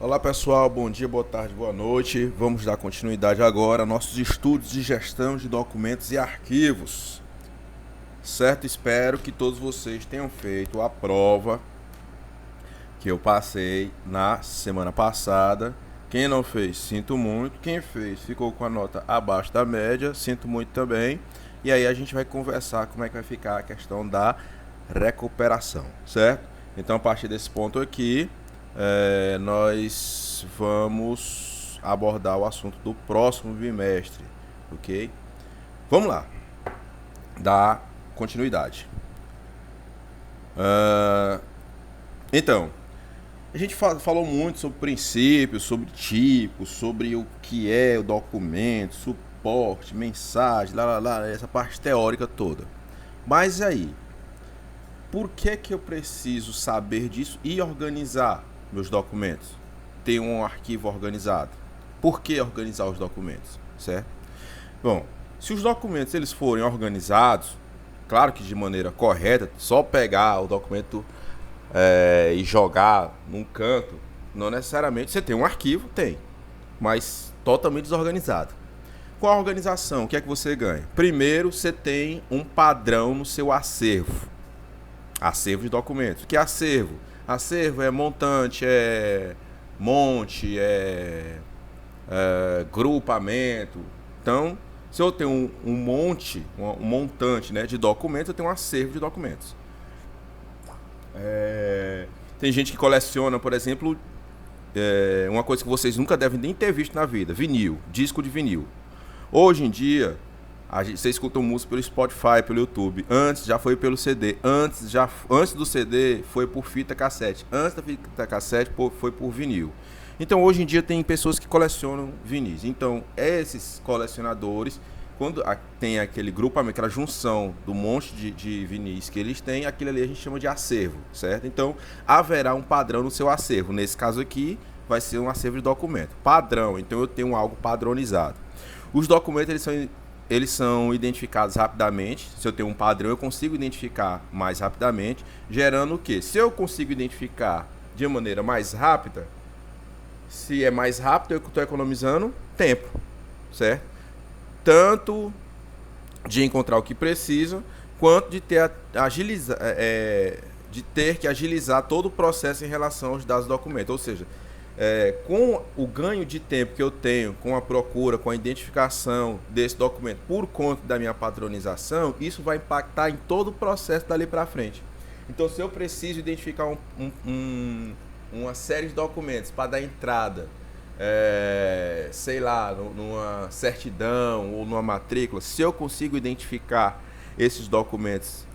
Olá pessoal, bom dia, boa tarde, boa noite. Vamos dar continuidade agora aos nossos estudos de gestão de documentos e arquivos. Certo? Espero que todos vocês tenham feito a prova que eu passei na semana passada. Quem não fez, sinto muito. Quem fez, ficou com a nota abaixo da média, sinto muito também. E aí a gente vai conversar como é que vai ficar a questão da recuperação, certo? Então a partir desse ponto aqui, nós vamos abordar o assunto do próximo bimestre, ok? Vamos lá, dar continuidade. Então, a gente falou muito sobre princípios, sobre tipos, sobre o que é o documento, suporte, mensagem, essa parte teórica toda. Mas aí, por que eu preciso saber disso e organizar meus documentos? Ter um arquivo organizado. Por que organizar os documentos, certo? Bom, se os documentos eles forem organizados, claro que de maneira correta, só pegar o documento e jogar num canto, não necessariamente você tem um arquivo, tem, mas totalmente desorganizado. Com a organização, o que é que você ganha? Primeiro, você tem um padrão no seu acervo. Acervo de documentos. O que é acervo? Acervo é montante, é monte, é grupamento. Então, se eu tenho um monte, um montante, né, de documentos, eu tenho um acervo de documentos. Tem gente que coleciona, por exemplo, uma coisa que vocês nunca devem nem ter visto na vida: vinil, disco de vinil. Hoje em dia, você escuta música pelo Spotify, pelo YouTube. Antes já foi pelo CD. Antes do CD foi por fita cassete. Antes da fita cassete foi por vinil. Então hoje em dia tem pessoas que colecionam vinis. Então esses colecionadores, quando tem aquele grupamento, aquela junção do monte de vinis que eles têm, aquilo ali a gente chama de acervo, certo? Então haverá um padrão no seu acervo. Nesse caso aqui vai ser um acervo de documento. Padrão, então eu tenho algo padronizado. Os documentos eles são identificados rapidamente. Se eu tenho um padrão, eu consigo identificar mais rapidamente, gerando o quê? Se eu consigo identificar de maneira mais rápida, se é mais rápido, eu estou economizando tempo, certo? Tanto de encontrar o que precisa, quanto de de ter que agilizar todo o processo em relação aos dados do documento. Ou seja, com o ganho de tempo que eu tenho com a procura, com a identificação desse documento por conta da minha padronização, isso vai impactar em todo o processo dali para frente. Então, se eu preciso identificar uma série de documentos para dar entrada, sei lá, numa certidão ou numa matrícula, se eu consigo identificar esses documentos,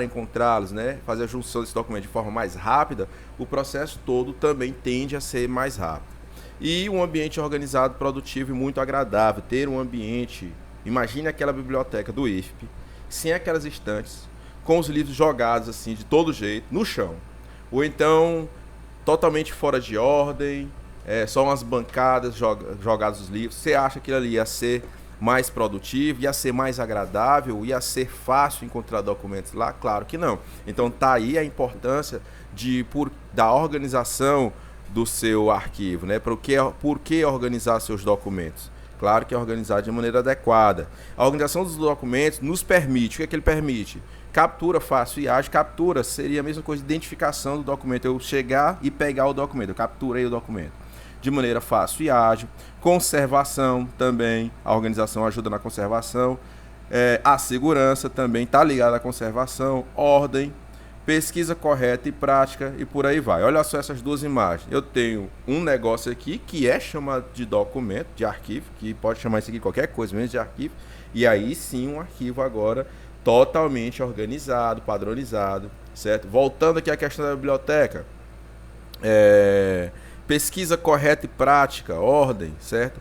encontrá-los, né, fazer a junção desses documentos de forma mais rápida, o processo todo também tende a ser mais rápido. E um ambiente organizado, produtivo e muito agradável. Ter um ambiente, imagine aquela biblioteca do IFP, sem aquelas estantes, com os livros jogados assim de todo jeito, no chão. Ou então totalmente fora de ordem, só umas bancadas jogadas os livros. Você acha que aquilo ali ia ser mais produtivo, ia ser mais agradável, ia ser fácil encontrar documentos lá? Claro que não. Então tá aí a importância da organização do seu arquivo, né? Por que organizar seus documentos? Claro que é organizar de maneira adequada. A organização dos documentos nos permite, o que é que ele permite? Captura fácil e ágil. Captura seria a mesma coisa de identificação do documento. Eu chegar e pegar o documento, eu capturei o documento de maneira fácil e ágil. Conservação também, a organização ajuda na conservação. A segurança também está ligada à conservação. Ordem, pesquisa correta e prática e por aí vai. Olha só essas duas imagens. Eu tenho um negócio aqui que é chamado de documento, de arquivo, que pode chamar isso aqui qualquer coisa, menos de arquivo. E aí sim um arquivo agora totalmente organizado, padronizado, certo? Voltando aqui à questão da biblioteca. Pesquisa correta e prática, ordem, certo?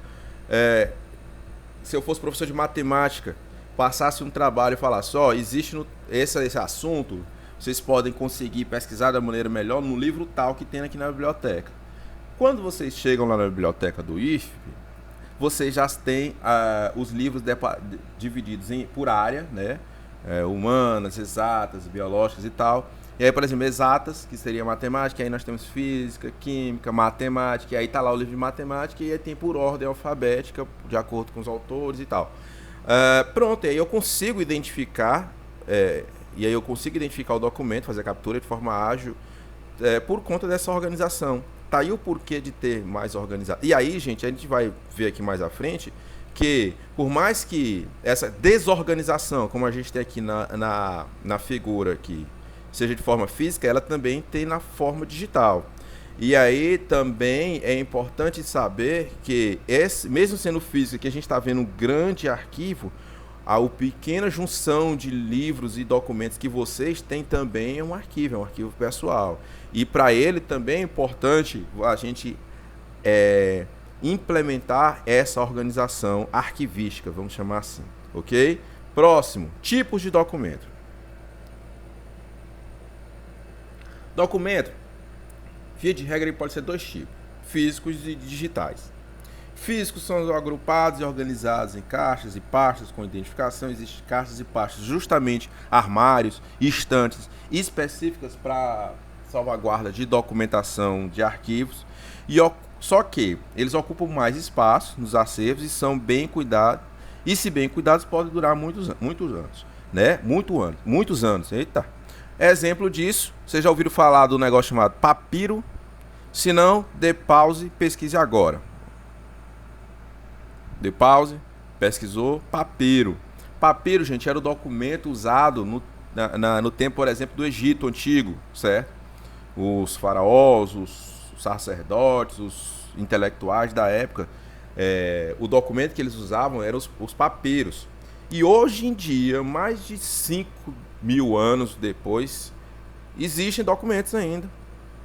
Se eu fosse professor de matemática, passasse um trabalho e falasse, existe esse assunto, vocês podem conseguir pesquisar da maneira melhor no livro tal que tem aqui na biblioteca. Quando vocês chegam lá na biblioteca do IFP, vocês já têm os livros divididos por área, né? Humanas, exatas, biológicas e tal. E aí, por exemplo, exatas, que seria matemática, aí nós temos física, química, matemática, e aí tá lá o livro de matemática, e aí tem por ordem alfabética, de acordo com os autores e tal. Pronto, e aí eu consigo identificar, o documento, fazer a captura de forma ágil, por conta dessa organização. Tá aí o porquê de ter mais organizado. E aí, gente, a gente vai ver aqui mais à frente que, por mais que essa desorganização, como a gente tem aqui na figura aqui, seja de forma física, ela também tem na forma digital. E aí também é importante saber que, mesmo sendo físico, que a gente está vendo um grande arquivo, a pequena junção de livros e documentos que vocês têm também é um arquivo pessoal. E para ele também é importante a gente implementar essa organização arquivística, vamos chamar assim, ok? Próximo, tipos de documento. Documento, via de regra, ele pode ser dois tipos, físicos e digitais. Físicos são agrupados e organizados em caixas e pastas com identificação. Existem caixas e pastas, justamente armários e estantes específicas para salvaguarda de documentação de arquivos. Só que eles ocupam mais espaço nos acervos e são bem cuidados. E se bem cuidados, podem durar muitos anos, né? Muitos anos. Eita. Exemplo disso, vocês já ouviram falar do negócio chamado papiro? Se não, dê pause, pesquise agora. Dê pause, pesquisou, papiro. Papiro, gente, era o documento usado no tempo, por exemplo, do Egito Antigo, certo? Os faraós, os sacerdotes, os intelectuais da época, o documento que eles usavam eram os papiros. E hoje em dia, mais de 5.000 anos depois, existem documentos ainda.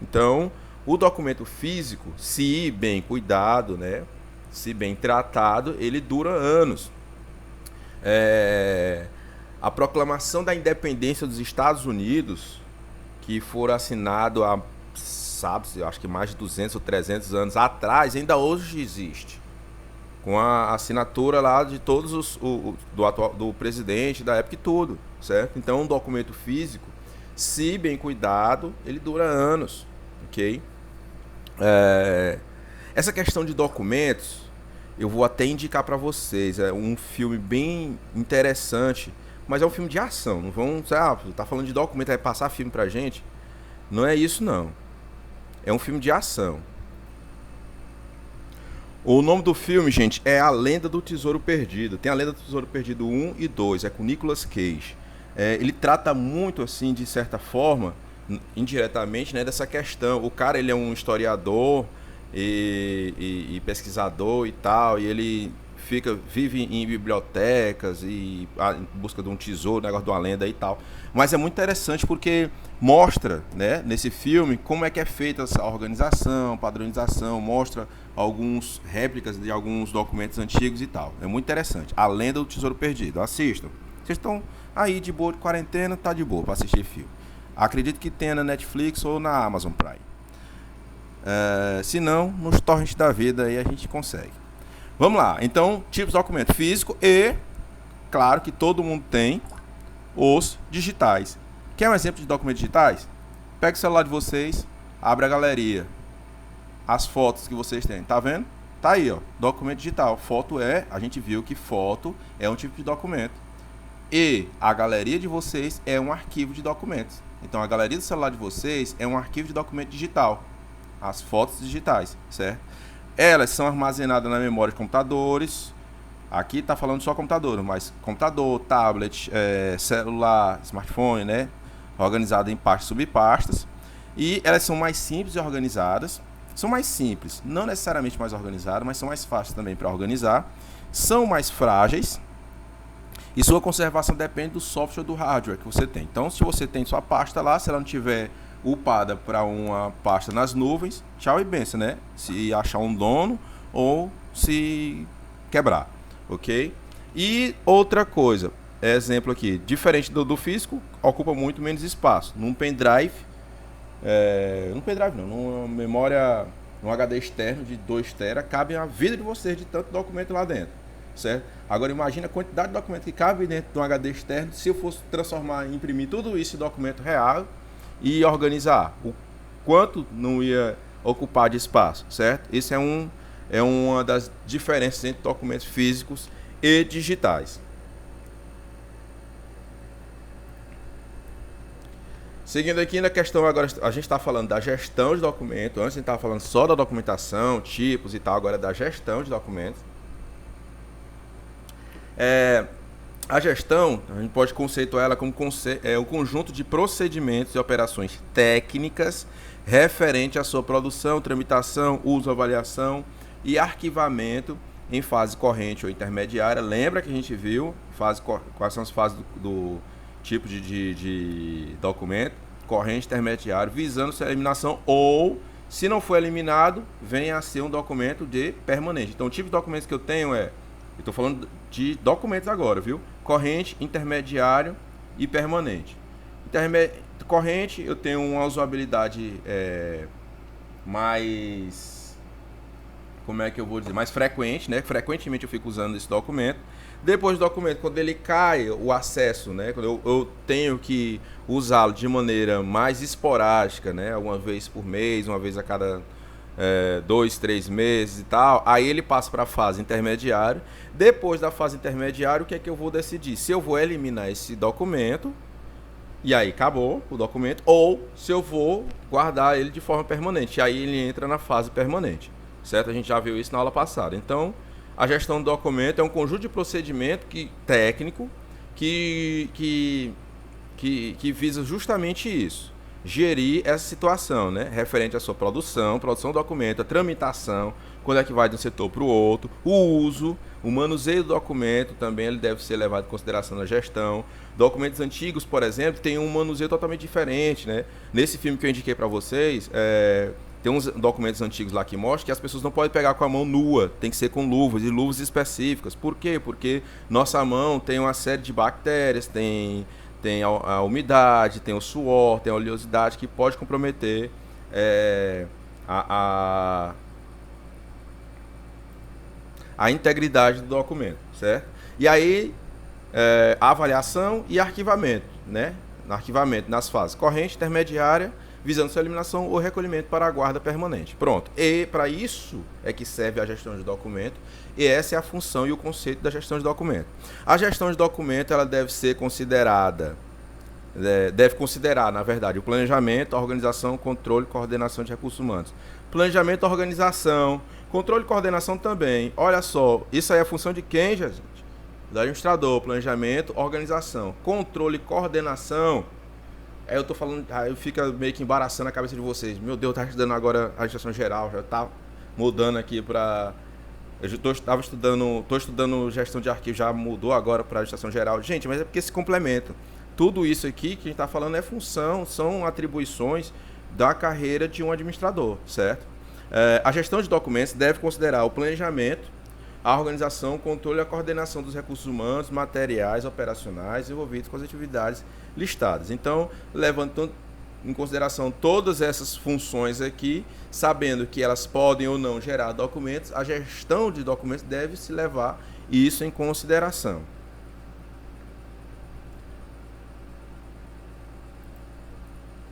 Então, o documento físico, se bem cuidado, né? Se bem tratado, ele dura anos. A proclamação da independência dos Estados Unidos, que foi assinado há, eu acho que mais de 200 ou 300 anos atrás, ainda hoje existe. Com a assinatura lá de todos do presidente da época e tudo, certo? Então, um documento físico, se bem cuidado, ele dura anos, ok? Essa questão de documentos, eu vou até indicar para vocês, é um filme bem interessante, mas é um filme de ação. Não vão dizer, tá falando de documento, vai passar filme pra gente. Não é isso, não. É um filme de ação. O nome do filme, gente, é A Lenda do Tesouro Perdido. Tem A Lenda do Tesouro Perdido 1 e 2, é com Nicolas Cage. Ele trata muito, assim, de certa forma, indiretamente, né, dessa questão. O cara, ele é um historiador e pesquisador e tal, e ele vive em bibliotecas e em busca de um tesouro, negócio de uma lenda e tal. Mas é muito interessante porque mostra, né, nesse filme, como é que é feita essa organização, padronização, mostra alguns réplicas de alguns documentos antigos e tal. É muito interessante. A Lenda do Tesouro Perdido. Assistam. Vocês estão aí de boa de quarentena, tá de boa para assistir filme. Acredito que tenha na Netflix ou na Amazon Prime. Se não, nos torrents da vida aí a gente consegue. Vamos lá. Então, tipos de documento físico e, claro que todo mundo tem, os digitais. Quer um exemplo de documentos digitais? Pega o celular de vocês, abre a galeria. As fotos que vocês têm, tá vendo? Tá aí, ó, documento digital. A gente viu que foto é um tipo de documento. E a galeria de vocês é um arquivo de documentos. Então, a galeria do celular de vocês é um arquivo de documento digital. As fotos digitais, certo? Elas são armazenadas na memória de computadores. Aqui está falando só computador, mas computador, tablet, celular, smartphone, né? Organizado em pastas e subpastas. E elas são mais simples e organizadas. São mais simples, não necessariamente mais organizadas, mas são mais fáceis também para organizar. São mais frágeis. E sua conservação depende do software do hardware que você tem. Então, se você tem sua pasta lá, se ela não tiver upada para uma pasta nas nuvens, tchau e benção, né? Se achar um dono ou se quebrar, ok? E outra coisa, exemplo aqui, diferente do físico, ocupa muito menos espaço. Numa memória, num HD externo de 2 TB, cabe a vida de vocês de tanto documento lá dentro, certo? Agora imagina a quantidade de documento que cabe dentro de um HD externo. Se eu fosse imprimir tudo isso em documento real, e organizar. O quanto não ia ocupar de espaço, certo? Isso é uma das diferenças entre documentos físicos e digitais. Seguindo aqui na questão, agora a gente está falando da gestão de documentos. Antes a gente estava falando só da documentação, tipos e tal, agora é da gestão de documentos. A gestão, a gente pode conceituar ela como um conjunto de procedimentos e operações técnicas referente à sua produção, tramitação, uso, avaliação e arquivamento em fase corrente ou intermediária. Lembra que a gente viu quais são as fases do tipo de documento? Corrente, intermediário, visando sua eliminação ou, se não for eliminado, venha a ser um documento de permanente. Então, o tipo de documentos que eu tenho eu estou falando de documentos agora, viu? Corrente, intermediário e permanente. Corrente, eu tenho uma usabilidade mais, como é que eu vou dizer, mais frequente, né? Frequentemente eu fico usando esse documento. Depois do documento, quando ele cai, o acesso, né? Quando eu tenho que usá-lo de maneira mais esporádica, né? Uma vez por mês, uma vez a cada 2, 3 meses e tal, aí ele passa para a fase intermediária. Depois da fase intermediária, o que é que eu vou decidir? Se eu vou eliminar esse documento, e aí acabou o documento, ou se eu vou guardar ele de forma permanente, e aí ele entra na fase permanente, certo? A gente já viu isso na aula passada. Então, a gestão do documento é um conjunto de procedimento técnico que visa justamente isso. Gerir essa situação, né? Referente à sua produção do documento, a tramitação, quando é que vai de um setor para o outro, o uso, o manuseio do documento também ele deve ser levado em consideração na gestão. Documentos antigos, por exemplo, tem um manuseio totalmente diferente, né? Nesse filme que eu indiquei para vocês, tem uns documentos antigos lá que mostram que as pessoas não podem pegar com a mão nua, tem que ser com luvas, e luvas específicas. Por quê? Porque nossa mão tem uma série de bactérias, tem a umidade, tem o suor, tem a oleosidade que pode comprometer a integridade do documento, certo? E aí, a avaliação e arquivamento, né? Arquivamento nas fases corrente, intermediária, visando sua eliminação ou recolhimento para a guarda permanente. Pronto. E para isso é que serve a gestão de documento, e essa é a função e o conceito da gestão de documento. A gestão de documento ela deve ser considerada, deve considerar, na verdade, o planejamento, a organização, controle e coordenação de recursos humanos. Planejamento, organização, controle e coordenação também. Olha só, isso aí é a função de quem, gente? Do administrador. Planejamento, organização, controle e coordenação. Aí eu tô falando, aí fica meio que embaraçando a cabeça de vocês. Meu Deus, tá estudando agora a administração geral, já tá mudando aqui para... tô estudando gestão de arquivo, já mudou agora para administração geral. Gente, mas é porque se complementa. Tudo isso aqui que a gente está falando é função, são atribuições da carreira de um administrador, certo? A gestão de documentos deve considerar o planejamento, a organização, o controle e a coordenação dos recursos humanos, materiais, operacionais envolvidos com as atividades listadas. Então, levando em consideração todas essas funções aqui, sabendo que elas podem ou não gerar documentos, a gestão de documentos deve se levar isso em consideração.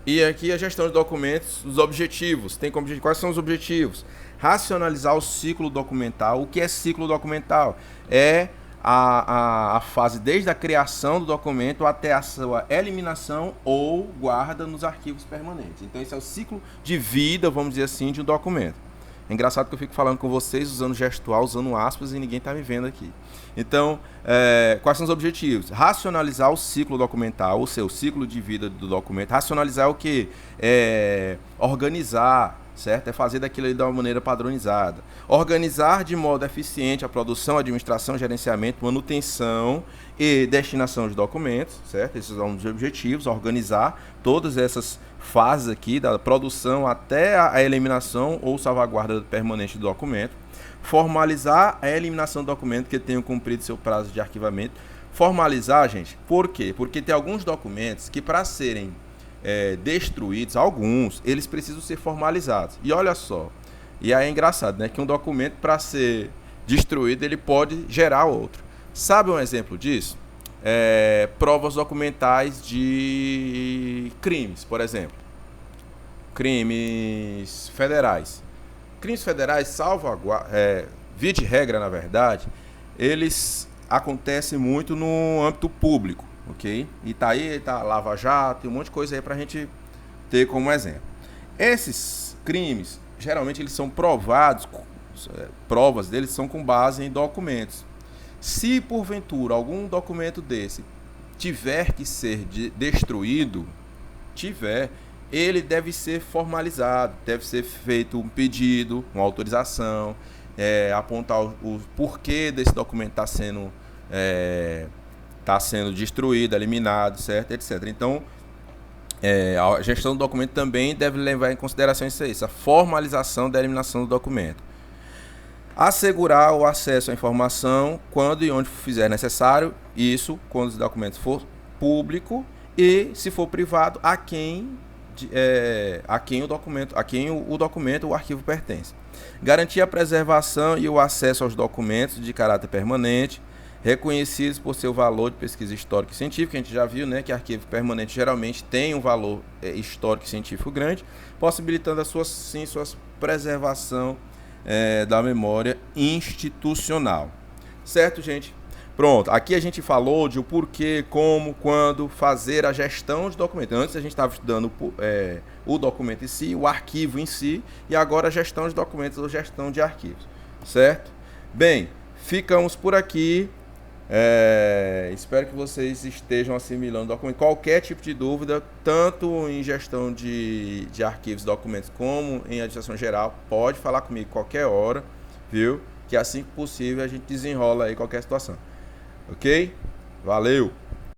E aqui a gestão de documentos, os objetivos. Quais são os objetivos? Racionalizar o ciclo documental. O que é ciclo documental? É a fase desde a criação do documento até a sua eliminação ou guarda nos arquivos permanentes. Então esse é o ciclo de vida, vamos dizer assim, de um documento. É engraçado que eu fico falando com vocês usando gestual, usando aspas e ninguém está me vendo aqui. Então, quais são os objetivos? Racionalizar o ciclo documental, o seu ciclo de vida do documento. Racionalizar é o quê? Organizar, certo? É fazer daquilo ali de uma maneira padronizada. Organizar de modo eficiente a produção, administração, gerenciamento, manutenção e destinação de documentos, certo? Esses são os objetivos, organizar todas essas fases aqui, da produção até a eliminação ou salvaguarda permanente do documento. Formalizar a eliminação do documento que tenha cumprido seu prazo de arquivamento. Formalizar, gente, por quê? Porque tem alguns documentos que para serem destruídos, alguns, eles precisam ser formalizados. E olha só, e aí é engraçado, né? Que um documento para ser destruído, ele pode gerar outro. Sabe um exemplo disso? provas documentais de crimes, por exemplo. Crimes federais. Crimes federais, via de regra, na verdade, eles acontecem muito no âmbito público, ok? E tá aí, tá Lava Jato, tem um monte de coisa aí pra gente ter como exemplo. Esses crimes, geralmente, eles são provados, provas deles são com base em documentos. Se, porventura, algum documento desse tiver que ser destruído, ele deve ser formalizado, deve ser feito um pedido, uma autorização, apontar o porquê desse documento tá sendo destruído, eliminado, certo, etc. Então, a gestão do documento também deve levar em consideração isso aí, essa formalização da eliminação do documento. Assegurar o acesso à informação quando e onde fizer necessário, isso quando o documento for público, e se for privado, a quem o documento ou o arquivo pertence. Garantir a preservação e o acesso aos documentos de caráter permanente, reconhecidos por seu valor de pesquisa histórica e científica. A gente já viu, né, que arquivo permanente geralmente tem um valor histórico e científico grande, possibilitando a sua preservação da memória institucional. Certo, gente? Pronto, aqui a gente falou de o porquê, como, quando fazer a gestão de documento. Antes a gente estava estudando o documento em si, o arquivo em si, e agora a gestão de documentos ou gestão de arquivos. Certo? Bem, ficamos por aqui. Espero que vocês estejam assimilando o documento. Qualquer tipo de dúvida, tanto em gestão de arquivos e documentos, como em administração geral, pode falar comigo qualquer hora, viu? Que assim que possível a gente desenrola aí qualquer situação. Ok? Valeu!